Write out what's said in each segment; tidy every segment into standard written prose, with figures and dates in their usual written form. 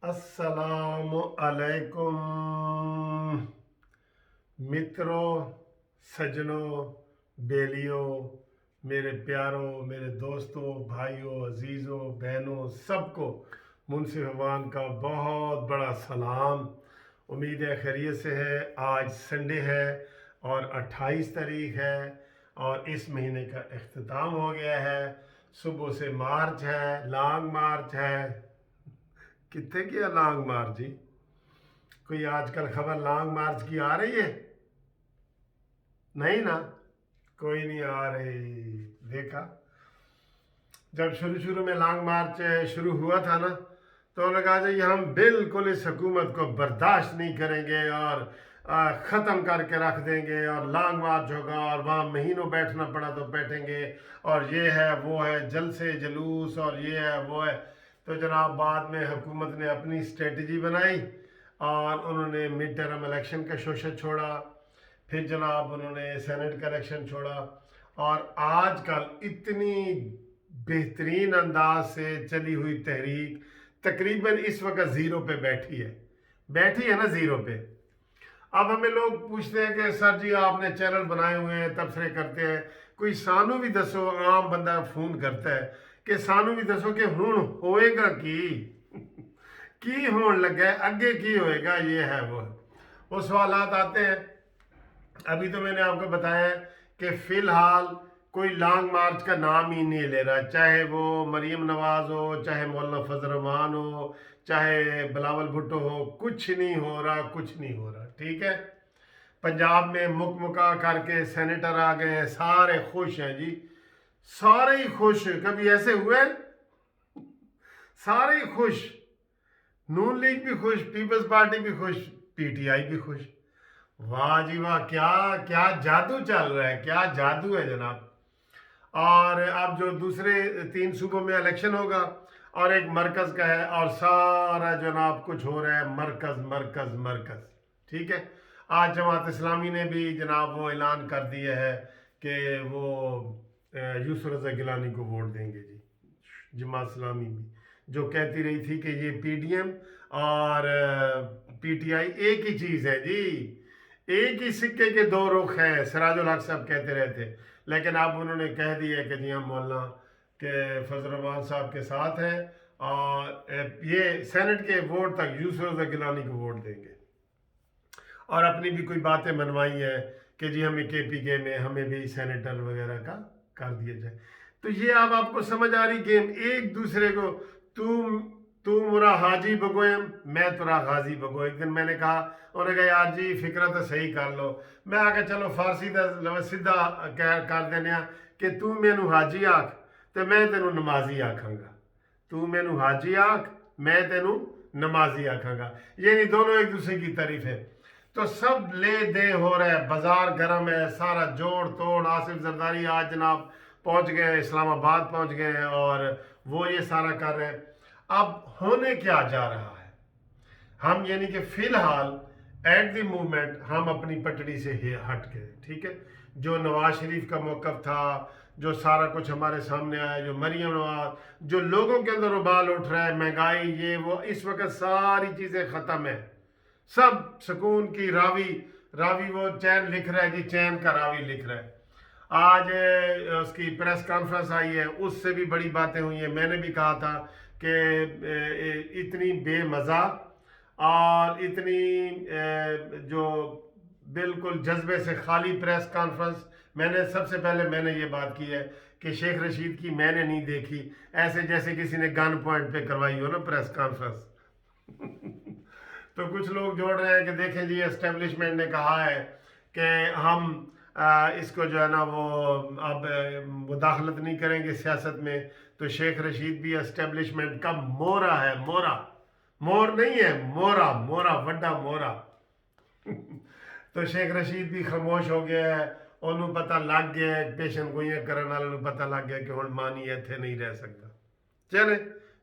السلام علیکم متروں، سجنوں، بیلیوں، میرے پیاروں، میرے دوستوں، بھائیوں، عزیزوں، بہنوں، سب کو منصف امان کا بہت بڑا سلام۔ امید ہے خیریت سے ہے۔ آج سنڈے ہے اور 28 تاریخ ہے اور اس مہینے کا اختتام ہو گیا ہے۔ صبح سے مارچ ہے، لانگ مارچ ہے۔ کتنے کیا لانگ مارچ جی؟ کوئی آج کل خبر لانگ مارچ کی آ رہی ہے؟ نہیں نا، کوئی نہیں آ رہی۔ دیکھا، جب شروع میں لانگ مارچ شروع ہوا تھا نا، تو انہوں نے کہا جی ہم بالکل اس حکومت کو برداشت نہیں کریں گے اور ختم کر کے رکھ دیں گے، اور لانگ مارچ ہوگا اور وہاں مہینوں بیٹھنا پڑا تو بیٹھیں گے، اور یہ ہے وہ ہے جلسے جلوس، اور یہ ہے وہ ہے۔ تو جناب بعد میں حکومت نے اپنی اسٹریٹجی بنائی اور انہوں نے مڈ ٹرم الیکشن کا شوشہ چھوڑا، پھر جناب انہوں نے سینٹ کا الیکشن چھوڑا، اور آج کل اتنی بہترین انداز سے چلی ہوئی تحریک تقریباً اس وقت زیرو پہ بیٹھی ہے نا، زیرو پہ۔ اب ہمیں لوگ پوچھتے ہیں کہ سر جی آپ نے چینل بنائے ہوئے ہیں، تبصرے کرتے ہیں، کوئی سانو بھی دسو۔ عام بندہ فون کرتا ہے کہ سانو بھی دسو کہ ہون ہوئے گا کی ہون لگا ہے، اگے کی ہوئے گا، یہ ہے وہ سوالات آتے ہیں۔ ابھی تو میں نے آپ کو بتایا ہے کہ فی الحال کوئی لانگ مارچ کا نام ہی نہیں لے رہا، چاہے وہ مریم نواز ہو، چاہے مولانا فضل الرحمان ہو، چاہے بلاول بھٹو ہو، کچھ نہیں ہو رہا، ٹھیک ہے۔ پنجاب میں مکا کر کے سینیٹر آ گئے ہیں، سارے خوش ہیں جی، سارے ہی خوش۔ کبھی ایسے ہوئے؟ سارے ہی خوش، نون لیگ بھی خوش، پیپلز پارٹی بھی خوش، پی ٹی آئی بھی خوش۔ واہ جی واہ، کیا جادو چل رہا ہے، کیا جادو ہے جناب۔ اور اب جو دوسرے 3 صوبوں میں الیکشن ہوگا اور ایک مرکز کا ہے، اور سارا جناب کچھ ہو رہا ہے مرکز، ٹھیک ہے۔ آج جماعت اسلامی نے بھی جناب وہ اعلان کر دیا ہے کہ وہ یوسف رضا گیلانی کو ووٹ دیں گے جی۔ جماعت اسلامی بھی جو کہتی رہی تھی کہ یہ پی ڈی ایم اور پی ٹی آئی ایک ہی چیز ہے جی، ایک ہی سکے کے 2 رخ ہیں، سراج الحق صاحب کہتے رہتے، لیکن اب انہوں نے کہہ دیا کہ جی ہم مولانا کے فضل الرحمان صاحب کے ساتھ ہیں، اور یہ سینٹ کے ووٹ تک یوسف رضا گیلانی کو ووٹ دیں گے، اور اپنی بھی کوئی باتیں منوائی ہیں کہ جی ہمیں کے پی کے میں ہمیں بھی سینیٹر وغیرہ کا کر دیا جائے۔ تو یہ اب آپ کو سمجھ آ رہی گیم، ایک دوسرے کو تو مرا حاجی بگوئم، میں ترا غازی بگو۔ ایک دن میں نے کہا، انہوں نے کہا یار جی فکرہ تو صحیح کر لو، میں آ کے چلو فارسی دا سیدھا کر دینے کہ تو مینو حاجی آکھ تو میں تینوں نمازی آکھاں گا، تو مینو حاجی آکھ میں تینوں نمازی آکھاں گا، یعنی دونوں ایک دوسرے کی تعریف ہے۔ تو سب لے دے ہو رہا ہے، بازار گرم ہے، سارا جوڑ توڑ۔ آصف زرداری آج جناب پہنچ گئے، اسلام آباد پہنچ گئے ہیں، اور وہ یہ سارا کر رہے ہیں۔ اب ہونے کیا جا رہا ہے؟ ہم یعنی کہ فی الحال ایٹ دی مومنٹ ہم اپنی پٹڑی سے ہٹ گئے، ٹھیک ہے۔ جو نواز شریف کا موقف تھا، جو سارا کچھ ہمارے سامنے آیا، جو مریم نواز، جو لوگوں کے اندر ابال اٹھ رہا ہے، مہنگائی، یہ وہ، اس وقت ساری چیزیں ختم ہیں۔ سب سکون کی راوی وہ چین لکھ رہا ہے جی، چین کا راوی لکھ رہا ہے۔ آج اس کی پریس کانفرنس آئی ہے، اس سے بھی بڑی باتیں ہوئی ہیں۔ میں نے بھی کہا تھا کہ اتنی بے مزہ اور اتنی جو بالکل جذبے سے خالی پریس کانفرنس، میں نے سب سے پہلے میں نے یہ بات کی ہے کہ شیخ رشید کی میں نے نہیں دیکھی، ایسے جیسے کسی نے گن پوائنٹ پہ کروائی ہو نا پریس کانفرنس۔ تو کچھ لوگ جوڑ رہے ہیں کہ دیکھیں جی اسٹیبلشمنٹ نے کہا ہے کہ ہم اس کو جو ہے نا وہ اب مداخلت نہیں کریں گے سیاست میں۔ تو شیخ رشید بھی اسٹیبلشمنٹ کا مورا ہے، مور نہیں ہے، مورا وڈا مورا۔ تو شیخ رشید بھی خاموش ہو گیا ہے، انہوں پتہ لگ گیا ہے، پیشن گوئیاں کرنے والوں پتہ لگ گیا کہ ہن مانی ایتھے نہیں رہ سکتا۔ چلے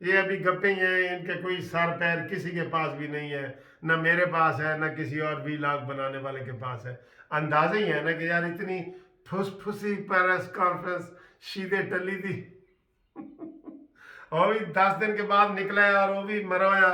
یہ ابھی گپیں ہیں، ان کے کوئی سر پیر کسی کے پاس بھی نہیں ہے، نہ میرے پاس ہے، نہ کسی اور ویلاگ بنانے والے کے پاس ہے۔ اندازہ ہی ہے نا کہ یار اتنی پھسی پریس کانفرنس شیدے ٹلی تھی، اور بھی 10 دن کے بعد نکلا ہے، اور وہ بھی مرویا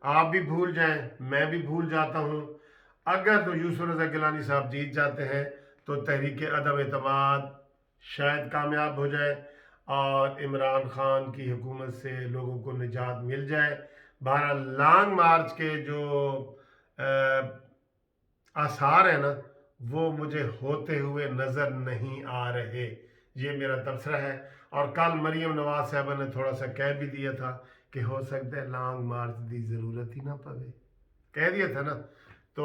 آپ بھی بھول جائیں، میں بھی بھول جاتا ہوں، اگر تو یوسف رضا گیلانی صاحب جیت جاتے ہیں تو تحریک عدم اعتماد شاید کامیاب ہو جائے اور عمران خان کی حکومت سے لوگوں کو نجات مل جائے۔ بہرحال لانگ مارچ کے جو آثار ہیں نا وہ مجھے ہوتے ہوئے نظر نہیں آ رہے، یہ میرا تبصرہ ہے۔ اور کل مریم نواز صاحبہ نے تھوڑا سا کہہ بھی دیا تھا کہ ہو سکتا ہے لانگ مارچ دی ضرورت ہی نہ پڑے، کہہ دیا تھا نا۔ تو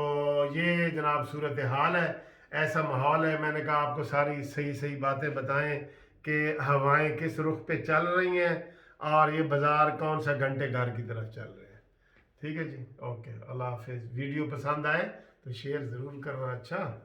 یہ جناب صورتحال ہے، ایسا ماحول ہے۔ میں نے کہا آپ کو ساری صحیح صحیح باتیں بتائیں کہ ہوائیں کس رخ پہ چل رہی ہیں اور یہ بازار کون سا گھنٹے گھر کی طرف چل رہے ہیں۔ ٹھیک ہے جی، اوکے، اللہ حافظ۔ ویڈیو پسند آئے تو شیئر ضرور کرنا، اچھا۔